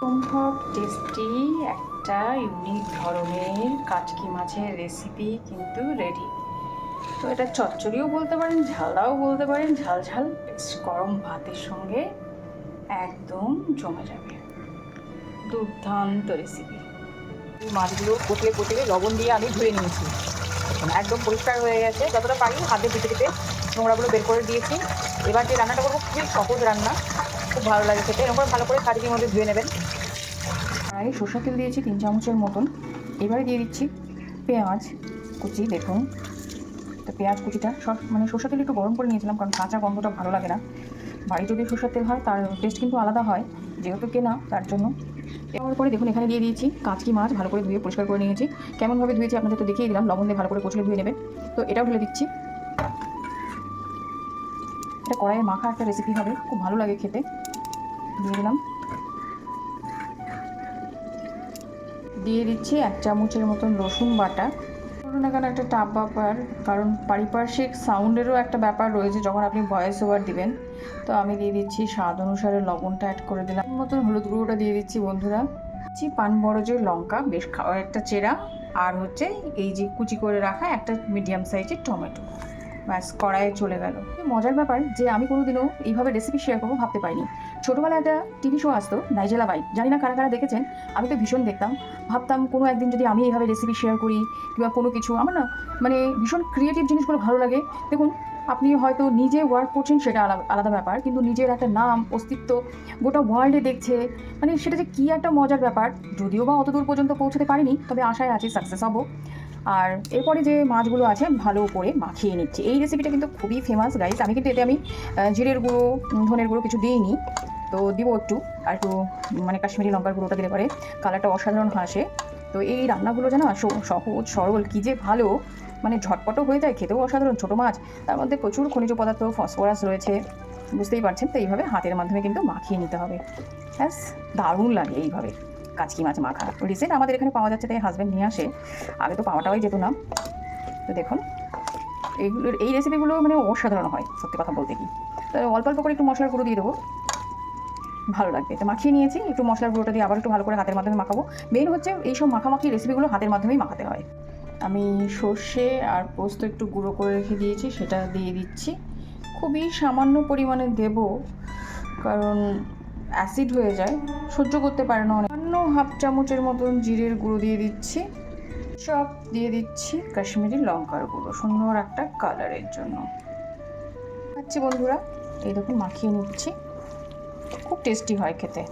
সম্ভব টেস্টি একটা ইউনিক ধরনের কাচকি মাছের রেসিপি কিন্তু রেডি। তো এটা চচ্চড়িও বলতে পারেন, ঝালদাও বলতে পারেন। ঝাল ঝাল গরম ভাতের সঙ্গে একদম জমে যাবে। দুর্দান্ত রেসিপি। মাছগুলো কচলে কচলে লবণ দিয়ে আমি ধুয়ে নিয়েছি। একদম পরিষ্কার হয়ে গেছে, যতটা পারি হাতে ধুতে ধুতে নোংরাগুলো বের করে দিয়েছি। এবার যে রান্নাটা করবো খুবই সহজ রান্না, খুব ভালো লাগে খেতে। এরকম ভালো করে কাজের মধ্যে ধুয়ে নেবেন। আর সরষা তেল দিয়েছি 3 চামচের মতন। এবারে দিয়ে দিচ্ছি পেঁয়াজ কুচি। দেখুন, তো পেঁয়াজ কুচিটা সরষা তেল একটু গরম করে নিয়েছিলাম, কারণ কাঁচা গন্ধটা ভালো লাগে না। বাড়ি যদি সরষের তেল হয় তার টেস্ট কিন্তু আলাদা হয়, যেহেতু কেনা তার জন্য। দেওয়ার পরে দেখুন এখানে দিয়ে দিয়েছি কাচকি মাছ, ভালো করে ধুয়ে পরিষ্কার করে নিয়েছি। কেমনভাবে ধুয়েছি আপনাদের তো দেখিয়ে দিলাম, লবণ দিয়ে ভালো করে কচলে ধুয়ে নেবেন। তো এটাও ঢেলে দিচ্ছি। এটা কড়াইয়ে মাখা একটা রেসিপি হবে, খুব ভালো লাগে খেতে। দিয়ে দিলাম। দিয়ে দিচ্ছি 1 চামচের মতন রসুন বাটা। ধরুন এখানে একটা টাপ ব্যাপার, কারণ পারিপার্শ্বিক সাউন্ডেরও একটা ব্যাপার রয়েছে যখন আপনি ভয়েস ওভার দিবেন। তো আমি দিয়ে দিচ্ছি স্বাদ অনুসারে লবণটা অ্যাড করে দিলাম, মতন হলুদ গুঁড়োটা দিয়ে দিচ্ছি বন্ধুরা। দিচ্ছি পানবরজের লঙ্কা বেশ একটা চেরা, আর হচ্ছে এই যে কুচি করে রাখা একটা মিডিয়াম সাইজের টমেটো। ব্যাস, কড়াইয়ে চলে গেল। মজার ব্যাপার যে আমি কোনোদিনও এইভাবে রেসিপি শেয়ার করবো ভাবতে পারিনি। ছোটোবেলায় একটা টিভি শো আসতো, নাইজেলা বাইক, জানি না কারা কারা দেখেছেন। আমি তো ভীষণ দেখতাম, ভাবতাম কোনো একদিন যদি আমি এইভাবে রেসিপি শেয়ার করি কিংবা কোনো কিছু, আমার না মানে ভীষণ ক্রিয়েটিভ জিনিসগুলো ভালো লাগে। দেখুন, আপনি হয়তো নিজে ওয়ার্ক করছেন সেটা আলাদা ব্যাপার, কিন্তু নিজের একটা নাম অস্তিত্ব গোটা ওয়ার্ল্ডে দেখছে, মানে সেটা যে কী একটা মজার ব্যাপার। যদিও বা অত দূর পর্যন্ত পৌঁছতে পারিনি, তবে আশায় আছি সাকসেস হব। আর এরপরে যে মাছগুলো আছে ভালো করে মাখিয়ে নিচ্ছি। এই রেসিপিটা কিন্তু খুবই ফেমাস গাইস। আমি কিন্তু এতে জিরের গুঁড়ো, ধনের গুঁড়ো কিছু দিইনি, তো দিব একটু। আর একটু মানে কাশ্মীরি লঙ্কার গুঁড়োটা দিলে পরে কালারটা অসাধারণ আসে। তো এই রান্নাগুলো যেন সহজ সরল, কী যে ভালো, মানে ঝটপটও হয়ে যায়, খেতেও অসাধারণ। ছোটো মাছ, তার মধ্যে প্রচুর খনিজ পদার্থ, ফসফরাস রয়েছে, বুঝতেই পারছেন। তো এইভাবে হাতের মাধ্যমে কিন্তু মাখিয়ে নিতে হবে। ব্যাস, দারুণ লাগে এইভাবে কাচকি মাছ মাখা। রিসেন্ট আমাদের এখানে পাওয়া যাচ্ছে, তাই হাজব্যান্ড নিয়ে আসে, আগে তো পাওয়াটাই যেত না। তো দেখুন এই রেসিপিগুলো মানে অসাধারণ হয় সত্যি কথা বলতে। কি তো অল্প অল্প করে একটু মশলার গুঁড়ো দিয়ে দেবো, ভালো লাগবে। তো মাখিয়ে নিয়েছি, একটু মশলার গুঁড়োটা দিয়ে আবার একটু ভালো করে হাতের মাধ্যমে মাখাবো। মেন হচ্ছে এইসব মাখামাখি রেসিপিগুলো হাতের মাধ্যমেই মাখাতে হয়। আমি সর্ষে আর পোস্ত একটু গুঁড়ো করে রেখে দিয়েছি, সেটা দিয়ে দিচ্ছি। খুবই সামান্য পরিমাণে দেব, কারণ অ্যাসিড হয়ে যায়, সহ্য করতে পারে না অনেক। অন্য হাফ চামচের মতন জিরের গুঁড়ো দিয়ে দিচ্ছি। সব দিয়ে দিচ্ছি কাশ্মীরি লঙ্কার গুঁড়ো, সুন্দর একটা কালারের জন্য। আচ্ছা বন্ধুরা, এই দেখুন মাখিয়ে নিচ্ছি, খুব টেস্টি হয় খেতে।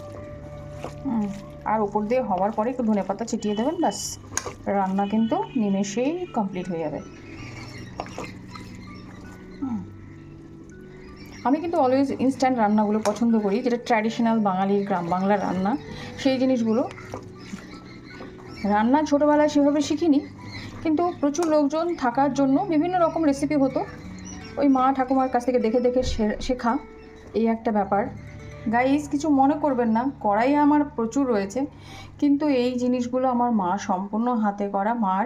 আর উপর দিয়ে হওয়ার পরে একটু ধনেপাতা ছিটিয়ে দেবেন, ব্যাস রান্না কিন্তু নিমেষেই কমপ্লিট হয়ে যাবে। আমি কিন্তু অলওয়েজ ইনস্ট্যান্ট রান্নাগুলো পছন্দ করি, যেটা ট্র্যাডিশনাল বাঙালির গ্রাম বাংলার রান্না, সেই জিনিসগুলো। রান্না ছোটোবেলায় সেভাবে শিখিনি, কিন্তু প্রচুর লোকজন থাকার জন্য বিভিন্ন রকম রেসিপি হতো, ওই মা ঠাকুমার কাছ থেকে দেখে দেখে শেখা, এই একটা ব্যাপার। গাইস কিছু মনে করবেন না, কড়াই আমার প্রচুর রয়েছে, কিন্তু এই জিনিসগুলো আমার মা সম্পূর্ণ হাতে করা মার,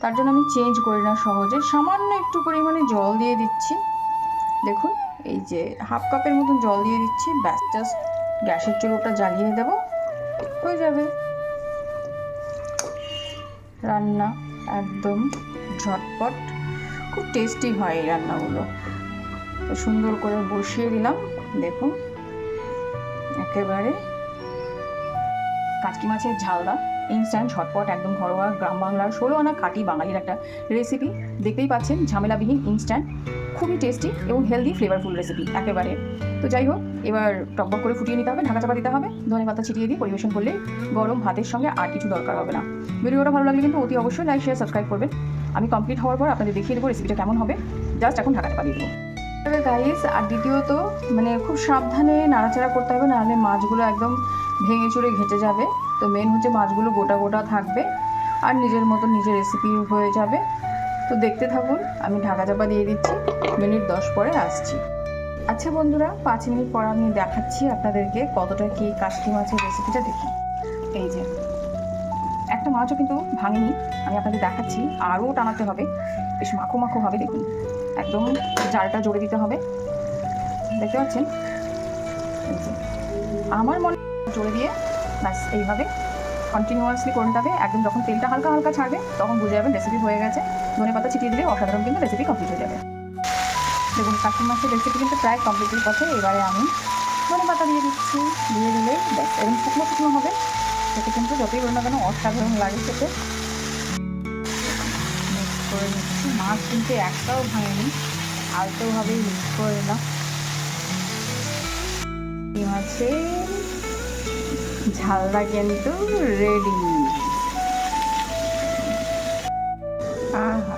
তার জন্য আমি চেঞ্জ করি না সহজে। সামান্য একটু পরিমাণে জল দিয়ে দিচ্ছি, দেখুন এই যে হাফ কাপের মতন জল দিয়ে দিচ্ছি, ব্যাস জাস্ট গ্যাসের চুলোটা জ্বালিয়ে দেবো, হয়ে যাবে রান্না। একদম ঝটপট, খুব টেস্টি হয় এই রান্নাগুলো। তো সুন্দর করে বসিয়ে দিলাম, দেখুন একেবারে কাচকি মাছের ঝালদা, ইনস্ট্যান্ট ঝটপট, একদম ঘরোয়া গ্রাম বাংলার 16 আনা খাঁটি বাঙালির একটা রেসিপি। দেখতেই পাচ্ছেন ঝামেলাবিহীন, ইনস্ট্যান্ট, খুবই টেস্টি এবং হেলদি ফ্লেভারফুল রেসিপি একেবারে। তো যাই হোক, এবার টকবক করে ফুটিয়ে নিতে হবে, ঢাকা চাপা দিতে হবে, ধনেপাতা ছিটিয়ে দিয়ে পরিবেশন করলে গরম ভাতের সঙ্গে আর কিছু দরকার হবে না। ভিডিওটা ভালো লাগলে কিন্তু অতি অবশ্যই লাইক শেয়ার সাবস্ক্রাইব করবেন। আমি কমপ্লিট হওয়ার পর আপনাদের দেখিয়ে দেবো রেসিপিটা কেমন হবে। জাস্ট এখন ঢাকা চাপা দিয়ে দেবো গাইস। আর দ্বিতীয়ত মানে খুব সাবধানে নাড়াচাড়া করতে হবে, নাহলে মাছগুলো একদম ভেঙে চুরে ঘেটে যাবে। তো মেন হচ্ছে মাছগুলো গোটা গোটা থাকবে আর নিজের মতো নিজের রেসিপি হয়ে যাবে। তো দেখতে থাকুন, আমি ঢাকা চাপা দিয়ে দিচ্ছি, মিনিট 10 পরে আসছি। আচ্ছা বন্ধুরা, 5 মিনিট পর আমি দেখাচ্ছি আপনাদেরকে কতটা কি কাচকি মাছের রেসিপিটা দেখি। এই যে একটা মাছও কিন্তু ভাঙেনি, আমি আপনাদের দেখাচ্ছি, আরও টানাতে হবে, বেশ মাখো মাখো হবে। দেখুন একদম জালটা জোরে দিতে হবে, দেখতে পাচ্ছেন। এই যে আমার মনে জোরে দিয়ে ব্যাস এইভাবে কন্টিনিউয়াসলি করতে হবে। একদম যখন তেলটা হালকা হালকা ছাড়বে তখন বুঝে যাবেন রেসিপি হয়ে গেছে। ধনে পাতা ছিটিয়ে দিলে অসাধারণ কিন্তু রেসিপি কমপ্লিট হয়ে যাবে। দেখুন কাশি মাছের রেসিপি কিন্তু প্রায় কমপ্লিটের পথে। এবারে আমি ধনে পাতা দিয়ে দিচ্ছি, দিয়ে দিলে ব্যাস এরকম শুকনো শুকনো হবে। সেটা কিন্তু যতই বলুন না কেন অসাধারণ লাগে খেতে। মিক্স করে নিচ্ছি, মাছ কিন্তু একটাও ভাঙেনি, আলতোভাবেই মিক্স করে নিলাম। এই মাছের ঝালটা কিন্তু রেডি। আহা